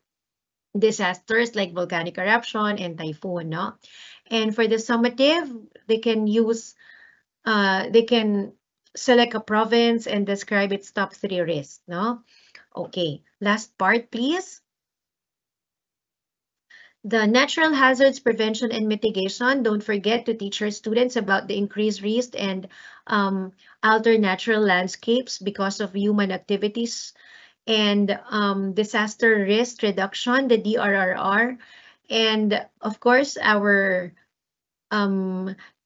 disasters like volcanic eruption and typhoon, no? And for the summative, they can use they can select a province and describe its top 3 risks, no? Okay, last part, please. The natural hazards prevention and mitigation. Don't forget to teach your students about the increased risk and alter natural landscapes because of human activities, and disaster risk reduction, the DRRR, and of course our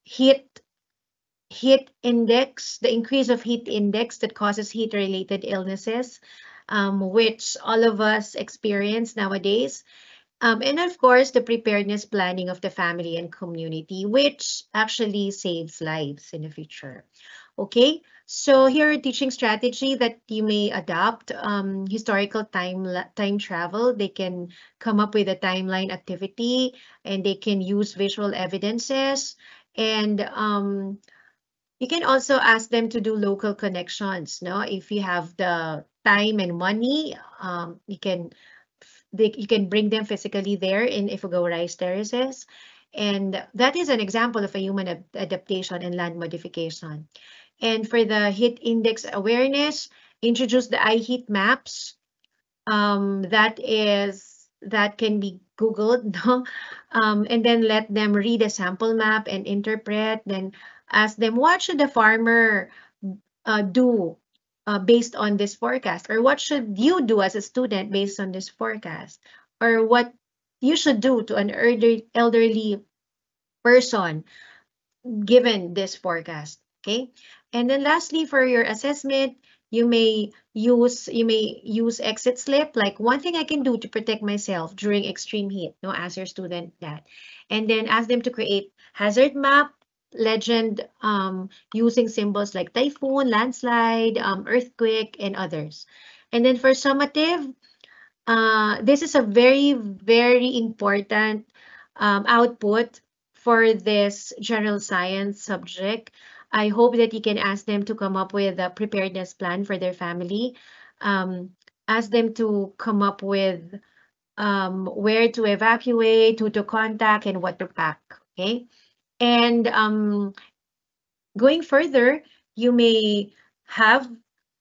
heat index, the increase of heat index that causes heat-related illnesses, which all of us experience nowadays. And of course, the preparedness planning of the family and community, which actually saves lives in the future. Okay, so here are teaching strategy that you may adopt. Historical time travel. They can come up with a timeline activity, and they can use visual evidences, and you can also ask them to do local connections. No, if you have the time and money, you can bring them physically there in Ifugao Rice Terraces, and that is an example of a human adaptation and land modification. And for the heat index awareness, introduce the iHeat maps. That can be Googled, no? And then let them read a sample map and interpret. Then ask them, what should the farmer do based on this forecast? Or what should you do as a student based on this forecast? Or what you should do to an elderly person given this forecast, okay? And then lastly, for your assessment, you may use exit slip, like one thing I can do to protect myself during extreme heat. No, ask your student that. And then ask them to create hazard map, legend, using symbols like typhoon, landslide, earthquake, and others. And then for summative, this is a very, very important output for this general science subject. I hope that you can ask them to come up with a preparedness plan for their family. Ask them to come up with where to evacuate, who to contact, and what to pack. Okay. And going further, you may have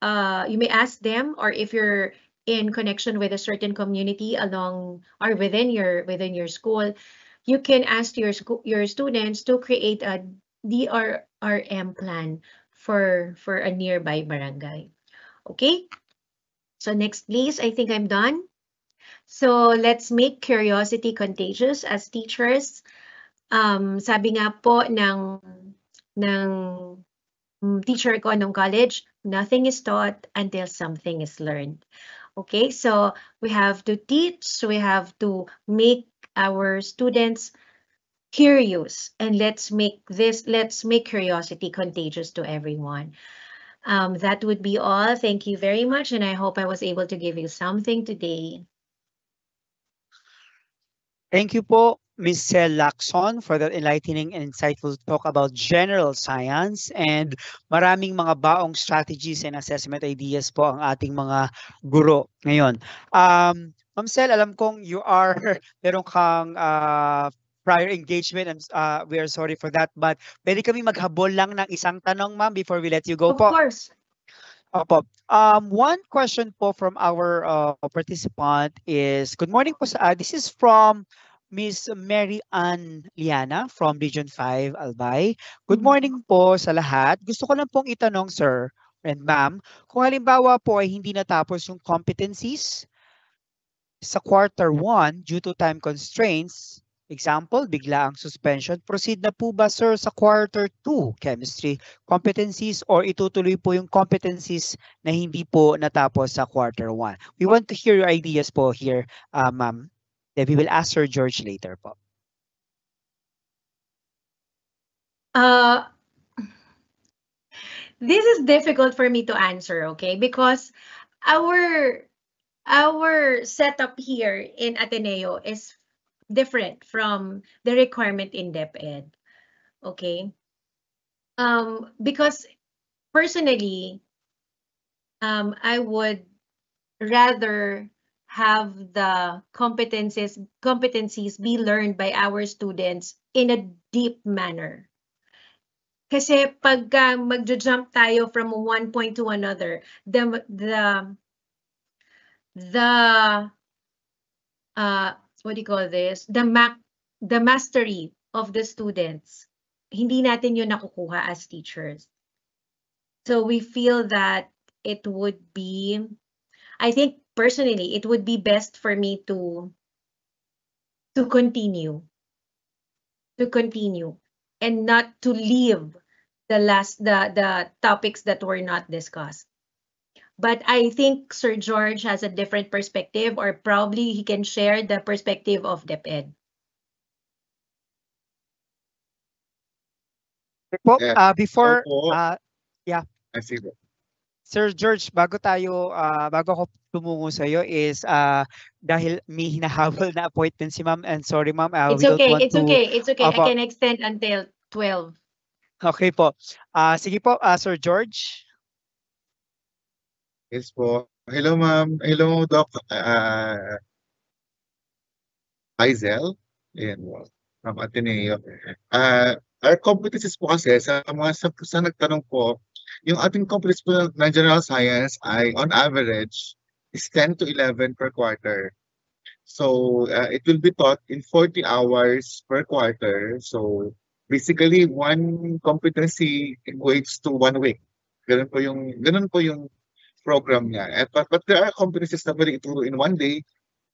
you may ask them, or if you're in connection with a certain community along or within your school, you can ask your students to create a DRRM plan for a nearby barangay. Okay? So next, please. I think I'm done. So let's make curiosity contagious as teachers. Sabi nga po ng teacher ko nung college, nothing is taught until something is learned. Okay, so we have to teach, we have to make our students curious, and let's make curiosity contagious to everyone. That would be all. Thank you very much, and I hope I was able to give you something today. Thank you po, Ms. Cel Lacson, for that enlightening and insightful talk about general science, and maraming mga baong strategies and assessment ideas po ang ating mga guro ngayon. Ma'am Cel, alam kong you are meron kang prior engagement, and we are sorry for that, but pwede kami maghabol lang ng isang tanong, ma'am, before we let you go po. Of course. Opo. One question po from our participant is, good morning po this is from Miss Mary Ann Liana from Region 5, Albay. Good morning po sa lahat. Gusto ko lang pong itanong, sir and ma'am, kung halimbawa po ay hindi natapos yung competencies sa quarter 1 due to time constraints, example, bigla ang suspension, proceed na po ba sir sa quarter 2 chemistry competencies or itutuloy po yung competencies na hindi po natapos sa quarter 1? We want to hear your ideas po here, ma'am. Then we will ask Sir George later po. This is difficult for me to answer, okay? Because our setup here in Ateneo is different from the requirement in DepEd, okay? Because personally, I would rather have the competencies be learned by our students in a deep manner. Kasi pagka magjo-jump tayo from one point to another, the what do you call this? The mastery of the students, hindi natin yun nakukuha as teachers. So we feel that it would be, I think personally, it would be best for me to continue and not to leave the topics that were not discussed. But I think Sir George has a different perspective, or probably he can share the perspective of DepEd. Po, Yeah. before, I see that. Sir George, bago ako tumungo sa iyo is dahil may hinahabol na appointment si ma'am, and sorry ma'am, It's we don't okay, want it's to... okay, it's okay. I Opo. can extend until 12. Okay po. Sige po, Sir George. Yes po. Hello, ma'am. Hello, Doc. Aizel. Ayan po. From Ateneo. Our competencies po kasi sa nagtanong po, yung ating competencies po ng general science ay on average is 10 to 11 per quarter. So it will be taught in 40 hours per quarter. So basically one competency equates to 1 week. Ganun po yung program niya. But there are competencies na pwede ituro in 1 day,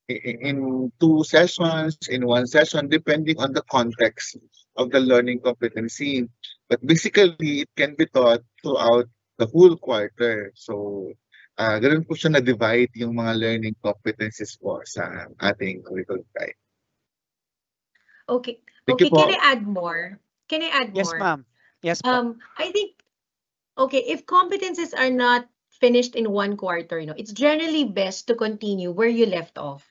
in 2 sessions, in 1 session, depending on the context of the learning competency. But basically, it can be taught throughout the whole quarter. So, ganun po siya na-divide yung mga learning competencies po sa ating curriculum guide. Okay. Thank Okay, you po. can I add more? Can I add Yes, more? ma'am. Yes po. I think, okay, if competencies are not finished in 1 quarter, it's generally best to continue where you left off,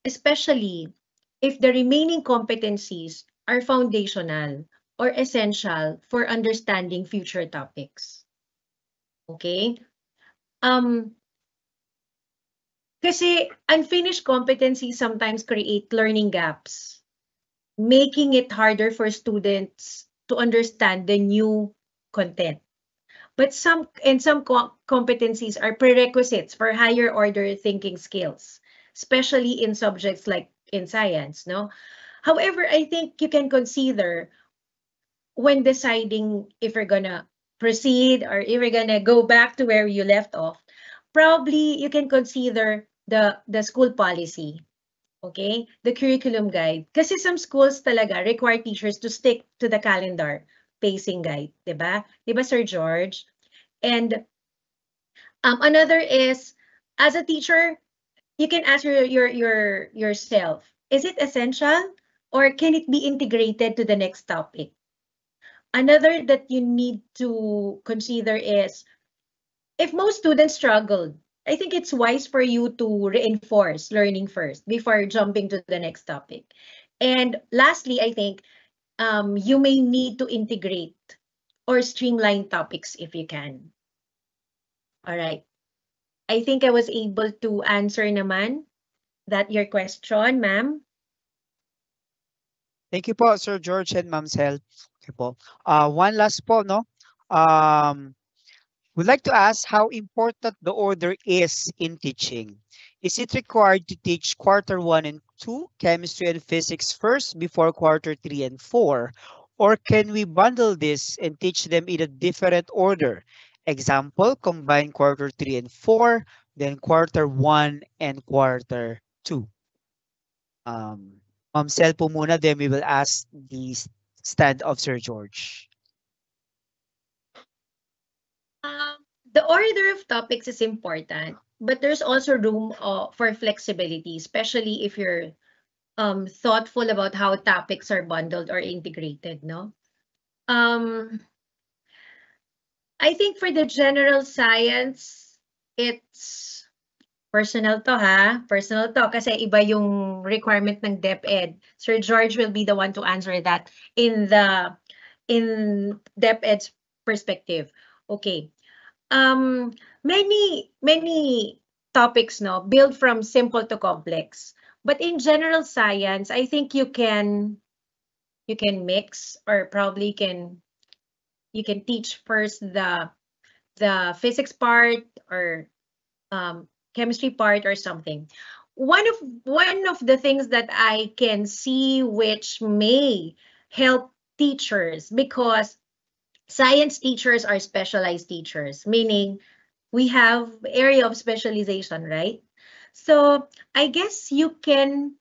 especially if the remaining competencies are foundational or essential for understanding future topics. Okay? Kasi unfinished competencies sometimes create learning gaps, making it harder for students to understand the new content. But some competencies are prerequisites for higher order thinking skills, especially in subjects like in science, no? However, I think you can consider when deciding if you're gonna proceed or if you're gonna go back to where you left off, probably you can consider the school policy. Okay? The curriculum guide. Kasi some schools talaga require teachers to stick to the calendar pacing guide, diba? Diba, Sir George? And another is, as a teacher, you can ask yourself, is it essential or can it be integrated to the next topic? Another that you need to consider is, if most students struggled, I think it's wise for you to reinforce learning first before jumping to the next topic. And lastly, I think you may need to integrate or streamline topics if you can. All right. I think I was able to answer naman your question, ma'am. Thank you po, Sir George and Ma'am Sel. Okay po. One last po, no? We'd like to ask how important the order is in teaching. Is it required to teach quarter 1 and 2, chemistry and physics first before quarter 3 and 4? Or can we bundle this and teach them in a different order? Example, combine quarter 3 and 4, then quarter 1 and quarter 2. Ma'am Sel po muna, then we will ask the stand of Sir George. The order of topics is important, but there's also room for flexibility, especially if you're thoughtful about how topics are bundled or integrated, no? I think for the general science, it's personal to ha, personal to kasi iba yung requirement ng DepEd. Sir George will be the one to answer that in DepEd's perspective. Okay. Many topics no build from simple to complex. But in general science, I think you can mix or probably you can teach first the physics part or chemistry part or something. One of the things that I can see which may help teachers, because science teachers are specialized teachers, meaning we have area of specialization, right? So I guess you can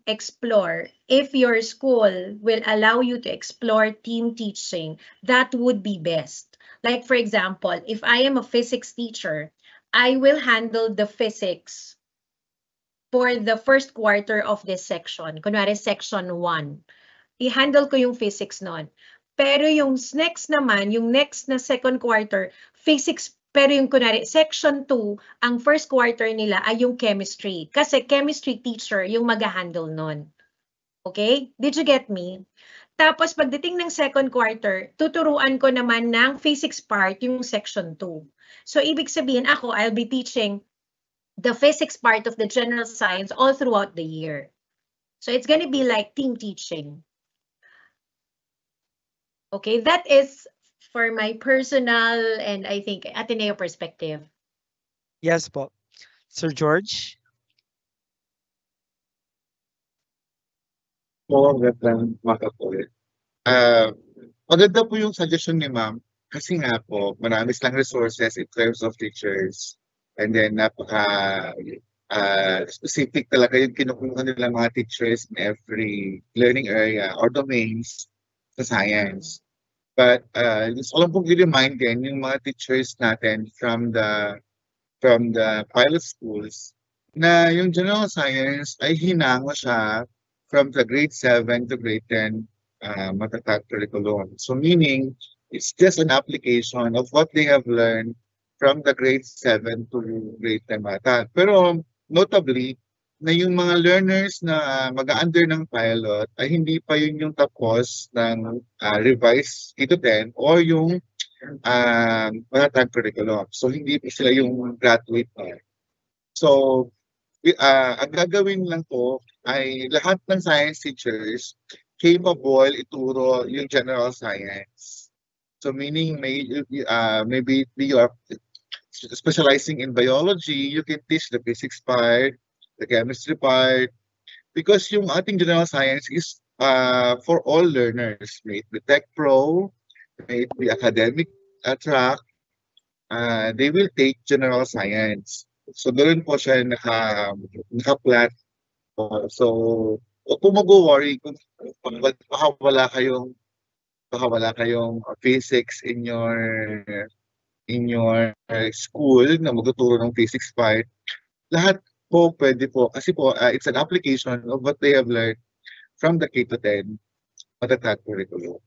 explore, if your school will allow you to explore team teaching, that would be best. Like for example, if I am a physics teacher, I will handle the physics for the first quarter of this section. Kunwari section 1. I-handle ko yung physics nun. Pero yung next naman, yung next na second quarter, physics, pero yung kunwari, section 2, ang first quarter nila ay yung chemistry. Kasi chemistry teacher yung mag-handle nun. Okay? Did you get me? Tapos pagdating ng second quarter, tuturuan ko naman ng physics part yung section 2. So ibig sabihin ako, I'll be teaching the physics part of the general science all throughout the year. So it's going to be like team teaching. Okay, that is for my personal and I think Ateneo perspective. Yes po. Sir George? Magandang umaga po ulit. Maganda po yung suggestion ni ma'am kasi nga po marami silang resources in terms of teachers and then napaka specific talaga yung kinukuha nila mga teachers in every learning area or domains sa science. But gusto ko lang pong i-remind din yung mga teachers natin from the pilot schools na yung general science ay hinango siya from the grade 7 to grade 10 matatag curriculum. So meaning, it's just an application of what they have learned from the grade 7 to grade 10 matatag. Pero notably, na yung mga learners na mag-under ng pilot ay hindi pa yun yung tapos ng revised K to 10 or yung matatag curriculum. So hindi pa sila yung graduate pa. So ang gagawin lang po ay lahat ng science teachers capable ituro yung general science. So meaning maybe you are specializing in biology, you can teach the physics part, the chemistry part, because yung ating general science is for all learners, may it be tech pro, may it be academic track, they will take general science. So doon po siya naka-plat. So huwag po mag-worry kung baka wala kayong physics in your school na magtuturo ng physics part. Lahat po pwede po kasi po it's an application of what they have learned from the K to 10 matatag curriculum.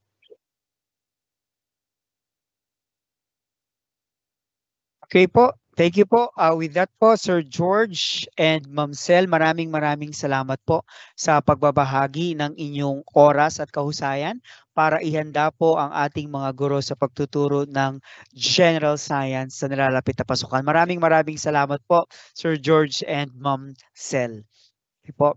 Okay po. Thank you po. With that po, Sir George and Ma'am Sel, maraming salamat po sa pagbabahagi ng inyong oras at kahusayan para ihanda po ang ating mga guro sa pagtuturo ng general science sa nalalapit na pasukan. Maraming salamat po, Sir George and Ma'am Sel. Okay po.